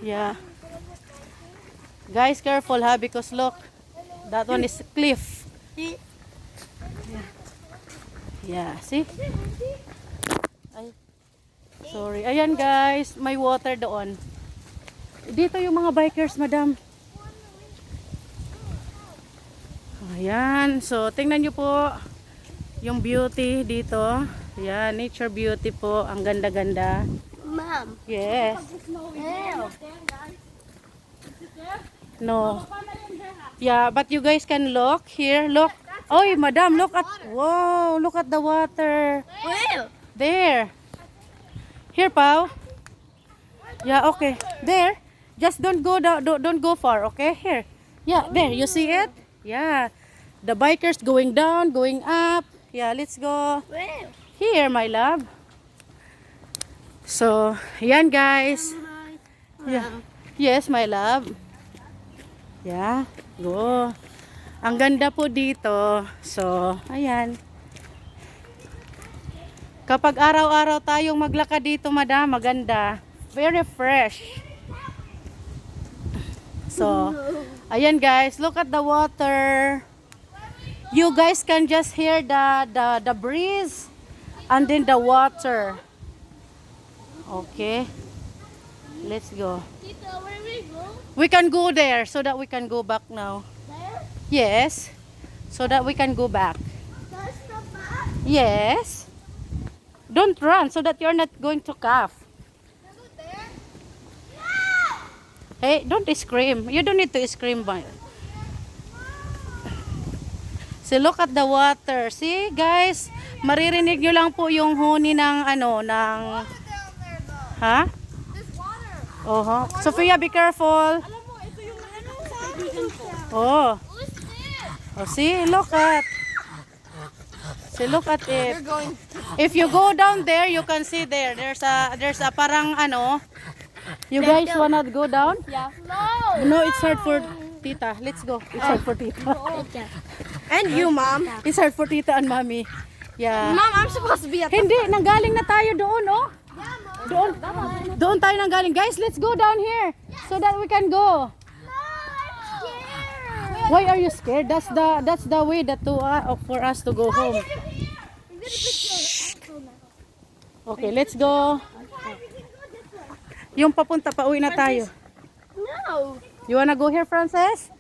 Yeah. Guys, careful ha, because look, that one is cliff. Yeah. Yeah, see? Ay, sorry. Ayan guys, may water doon. Dito yung mga bikers, madam. Ayan, so tingnan nyo po yung beauty dito. Ayan, nature beauty po. Ang ganda-ganda. Mom. Yes. Ew. No. Yeah, but you guys can look here. Look. Oy, madam, look at. Wow, look at the water. Ew. There. Here, Pao. Yeah, okay. There. Just don't go down. Don't go far, okay? Here. Yeah, there. You see it? Yeah. The bikers going down, going up. Yeah, let's go. Ew. Here, my love. So, yan guys. Yeah. Yes, my love. Yeah, go. Ang ganda po dito. So, ayan. Kapag araw-araw tayong maglakad dito, madam, maganda. Very fresh. So, ayan guys, look at the water. You guys can just hear the breeze and then the water. Okay. Let's go. Tita, where we go? We can go there so that we can go back now. There? Yes. So that we can go back. That's the back? Yes. Don't run so that you're not going to cough. Can I go there? No! Hey, don't scream. You don't need to scream. See, look at the water. See, guys, maririnig nyo lang po yung huni ng ano, ng... Down there though. Ha? There's water. Oh, Sophia, be careful. Alam mo, ito yung kaibigan ko. Oh. Who's this? Oh, see, look at. See, look at it. You're going. If you go down there, you can see there. There's a parang ano. You guys wanna go down? Yeah. No. No, it's hard for Tita. Let's go. It's hard for Tita. And you, Mom. It's hard for Tita and Mommy. Yeah. Mom, I'm supposed to be at the... Hindi, nanggaling na tayo doon, oh. Yeah, Mom. Doon tayo nanggaling. Guys, let's go down here so that we can go. No, I'm scared. Why are you scared? That's the way that for us to go home. Okay, let's go. Yung papunta, pauwi na tayo. No. You wanna go here, Frances?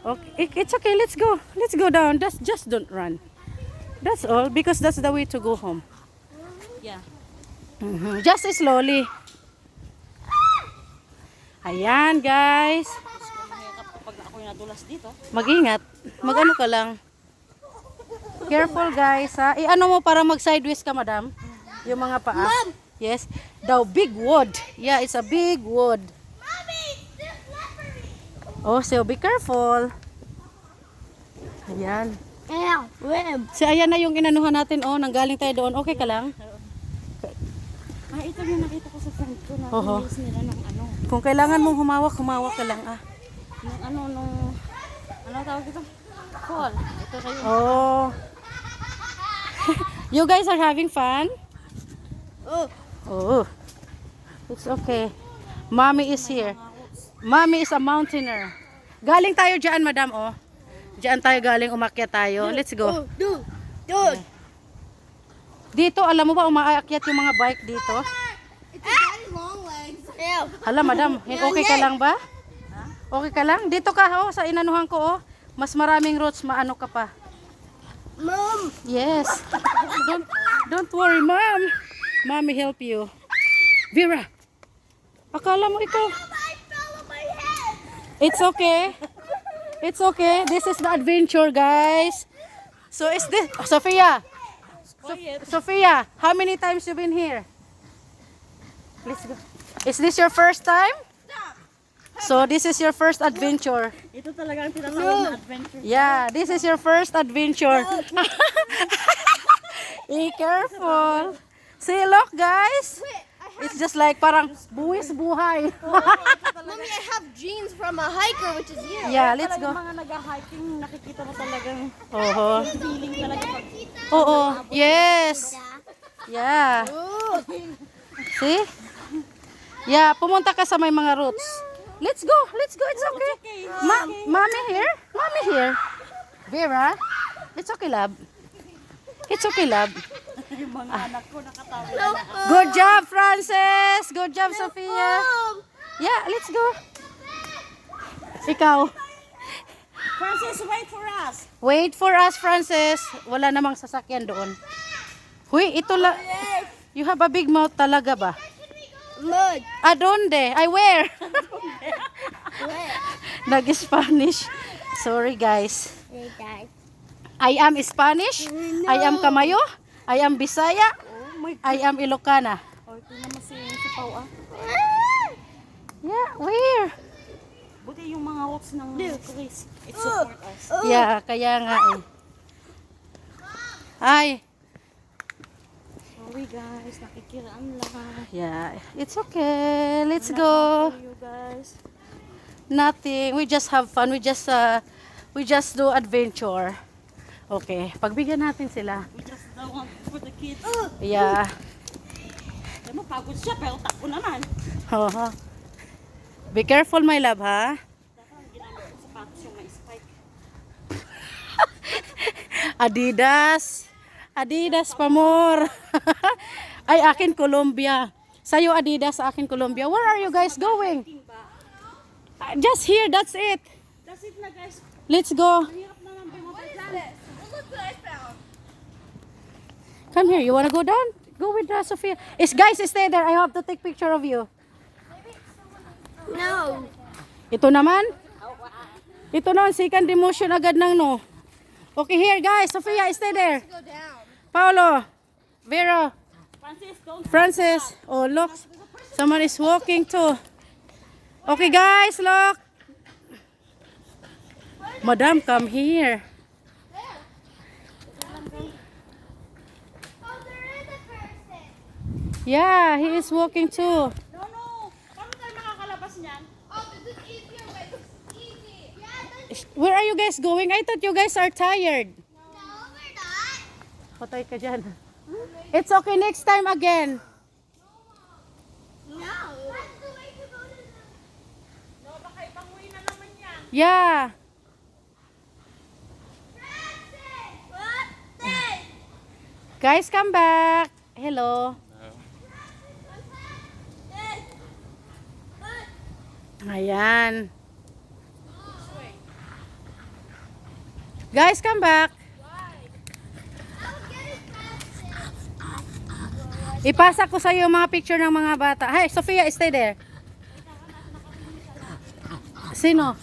Okay, it's okay. Let's go. Let's go down. Just don't run. That's all, because that's the way to go home. Yeah. Just slowly. Ayan, guys. Kapag ako yung nadulas dito. Mag-ingat. Mag-ano ka lang. Careful, guys, ha? I-ano mo para mag-sideways ka, madam? Yung mga paa. Mom! Yes. The big wood. Yeah, it's a big wood. Mommy, there's slippery. Oh, so be careful. Ayan. Ew. Web. Si ayan na yung inanuhan natin. Oh, nanggaling tayo doon. Okay ka lang? Ah, ito yung nakita ko sa friend ko na Oho. release nila ng ano. Kung kailangan mong humawak, humawak ka lang, ah. Ano tawag ito? Fall. Ito kayo. Oh. You guys are having fun? Oh. Oh. It's okay. Mommy is here. Mommy is a mountaineer. Galing tayo dyan, madam, oh. Diyan tayo galing, umakyat tayo. Let's go. Dude. Dito, alam mo ba, umaakyat yung mga bike dito? It's a very long legs. Ew. Hala, madam, okay ka lang ba? Okay ka lang? Dito ka, oh, sa inanuhan ko, oh. Mas maraming roads, maano ka pa. Mom. Yes. Don't worry, ma'am. Mommy help you. Vera, akala mo ikaw. I fell on my head. It's okay. It's okay. This is the adventure, guys. So is this Sophia? Sophia, how many times you been here? Let's go. Is this your first time? So this is your first adventure. Ito talaga ang tinatawag na adventure. Yeah, this is your first adventure. Be careful. See, look, guys. It's just like parang buwis buhay. Mommy, I have jeans from a hiker, which is you. Yeah, let's go. Mga nag-hiking, nakikita mo talagang Oo. feeling talaga pag... Oo. Yes. Yeah. Ooh. See? Yeah, pumunta ka sa may mga roots. Let's go. Let's go. It's okay. Mommy here. Mommy here. Vera, it's okay, love. It's okay, love. Yung mga anak ko nakatawa. Good job, Frances. Good job, Sophia. Yeah, let's go. Ikaw. Francis, wait for us. Wait for us, Frances. Wala namang sasakyan doon. Huy, ito la. You have a big mouth talaga ba? Look. Adonde? I where? Nag-Spanish. Sorry, guys. Hey, Dad. I am Spanish. I am Kamayo. I am Bisaya. Oh my God. I am Ilocana. Oh, ito naman si Pau ah. Yeah, where? Buti yung mga rocks ng Chris. It support us. Yeah, kaya nga eh. Ay, Sorry guys, nakikiraan lang. yeah, it's okay. Let's go. For you guys. Nothing. We just have fun. We just do adventure. Okay, pagbigyan natin sila. We just don't want for the kids. Yeah. Alam mo, pagod siya pero takbo naman. Oh. Be careful, my love, ha? Dapat ginamit ko sapatos yung may spike. Adidas. Adidas pa more. Ay, akin Colombia. Sa'yo Adidas, sa akin Colombia. Where are you guys going? Just here, that's it. That's it na guys. Let's go. Hirap na lang bumabay. Come here. You wanna go down? Go with Sophia. Guys, stay there. I have to take picture of you. No. Ito naman. Ito na, second demotion agad ng no. Okay, here guys. Sophia, stay there. Go down. Paolo. Vera. Francis, don't. Francis. Oh, look. Someone is walking too. Okay, guys, look. Madam, come here. Oh, there is a person. Yeah, he is walking too. No, no. Paano tayo makakalabas niyan? Oh, this is easier way. This is easy. Yeah, this Where are you guys going? I thought you guys are tired. No, we're not. Patay ka dyan. It's okay, next time again. No. That's the way to go to the... No, baka ibang way na naman yan. Yeah. Francis! What? This? Guys, come back. Hello. This. Ayan. Guys, come back. I'll get it, Francis. Ipasa ko sa iyo mga picture ng mga bata. Hey, Sophia, stay there. Sino?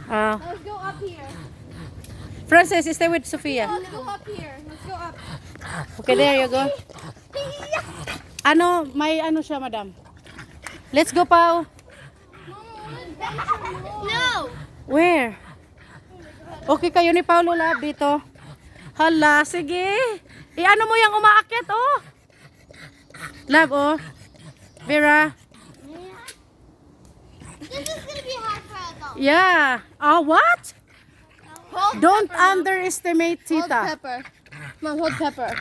Let's go up here. Francis, stay with Sophia. Let's go up here. Let's go up. Okay, there you go. Ano, may ano siya, madam. Let's go, Pao. No. Where? Okay kayo ni Paulo, love, dito. Hala, sige. Ano mo yung umaakyat, oh. Love, oh. Vera. This is gonna be hard for us all. Yeah. What? Hold Don't pepper, Mom. underestimate Hold tita. pepper. Mom, hold pepper.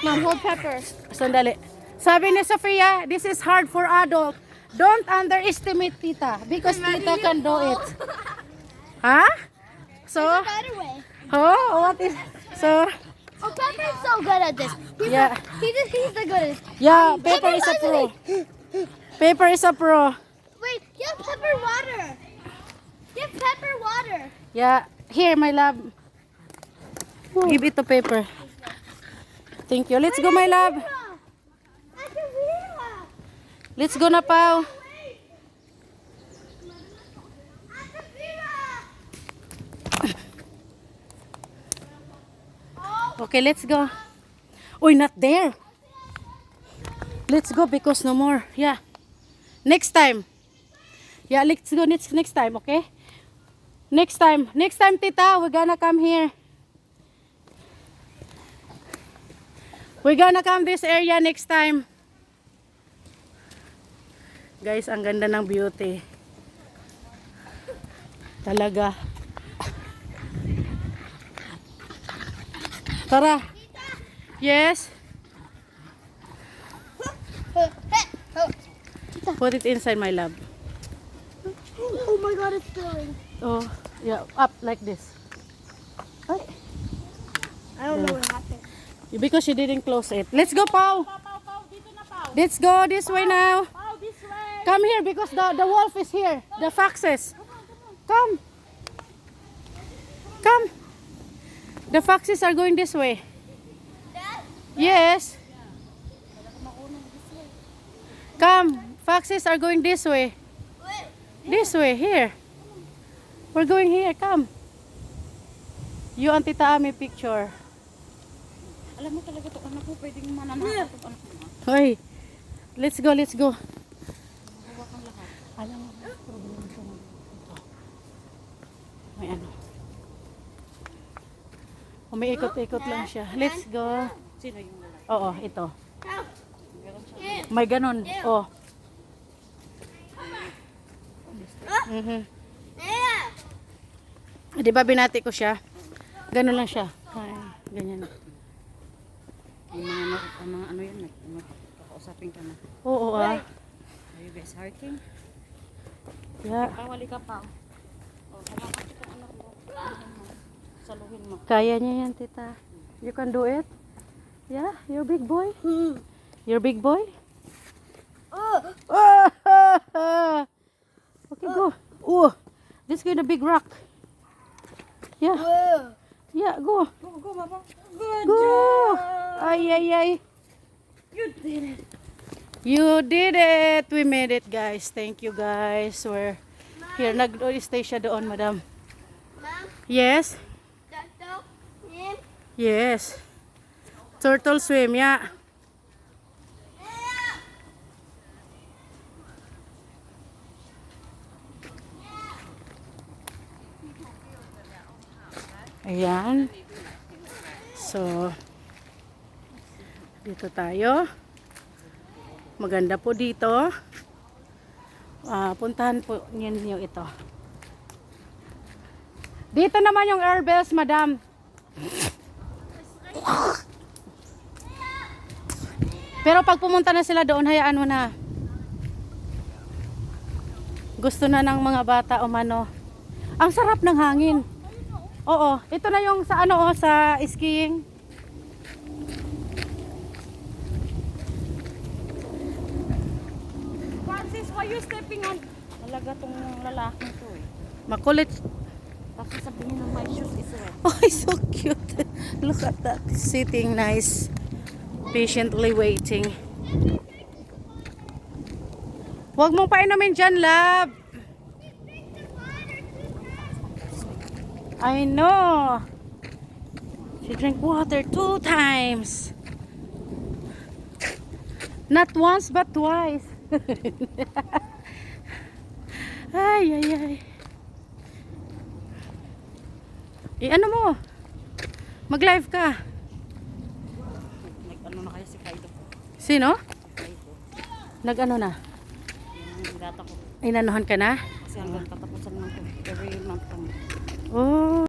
Mom, hold pepper. Sandali. Sabi ni Sophia, this is hard for adult. Don't underestimate tita because tita can do it. Ha? So, Better way. oh, what is, so, Oh, Pepper's so good at this. yeah, He's the goodest. yeah, Pepper is a pro. Pepper is a pro. Wait, give Pepper water. Give Pepper water. Yeah, here, my love. Give it to Pepper. Thank you. Let's go, my love. Let's go na, Pao. Okay, let's go. Uy, not there. Let's go because no more. Yeah. Next time. Yeah, let's go next time, okay? Next time, tita, we're gonna come here. We're gonna come this area next time. Guys, ang ganda ng beauty. Talaga. Tara. Yes. Put it inside, my love. Oh my god, it's spilling. Oh, yeah, up like this. Ay, I don't know what happened. because you didn't close it. Let's go, Pau. Let's go this way now. Come here because the wolf is here. The foxes. Come. Come. The foxes are going this way. Yes. Come. Foxes are going this way. This way, here. We're going here. Come. You and Tita Ami picture. Alam mo talaga to anak ko, pwedeng mananakot to anak ko. Hoy. Let's go, let's go. Hawakan lahat. Alam mo, may problem siya ng ito. May ano. Umiikot-ikot lang siya. Let's go. Sino yung lalaki? Oo, ito. Meron siya. May ganun. Oh. Yeah. Di ba binati ko siya? Ganun lang siya. Ay, ganyan. Yung mga ano yun, kakausapin ka na. Oo, ah. Are you guys hurting? Yeah. Wali ka pa. O, hawakan kita anak mo. Saluhin mo. Kaya niya yan, tita. You can do it? Yeah, you're big boy. You're big boy? Okay, go. Oh, this is a big rock. Yeah. Yeah, go. Go, mama. Good Go. job. Ay, ay, ay. You did it. You did it. We made it, guys. Thank you, guys. We're here. Nag-stay siya doon, madam. Mom, Yes. that dog name? Yes. Turtle swim, yeah. Ayan. So, dito tayo. Maganda po dito. Puntahan po ninyo ito. Dito naman yung air bells, madam. Pero pag pumunta na sila doon, hayaan mo na. Gusto na ng mga bata umano. Ang sarap ng hangin. Oo, ito na yung sa ano, sa skiing. Francis, why you stepping on? Talaga tong lalaking to eh. Makulit. Tapos sabihin ng my shoes is wet. Oh, so cute. Look at that. Sitting nice. Patiently waiting. Huwag mong painumin dyan, love. I know. She drank water 2 times. Not once, but twice. Ay, ay, ay. Ano mo? Mag-live ka. Nag-ano na kaya si Kaido. Sino? Kaido. Nag-ano na? Yung data ko. Inanuhan ka na? Kasi hanggang katapusan ng every month kami. Oh.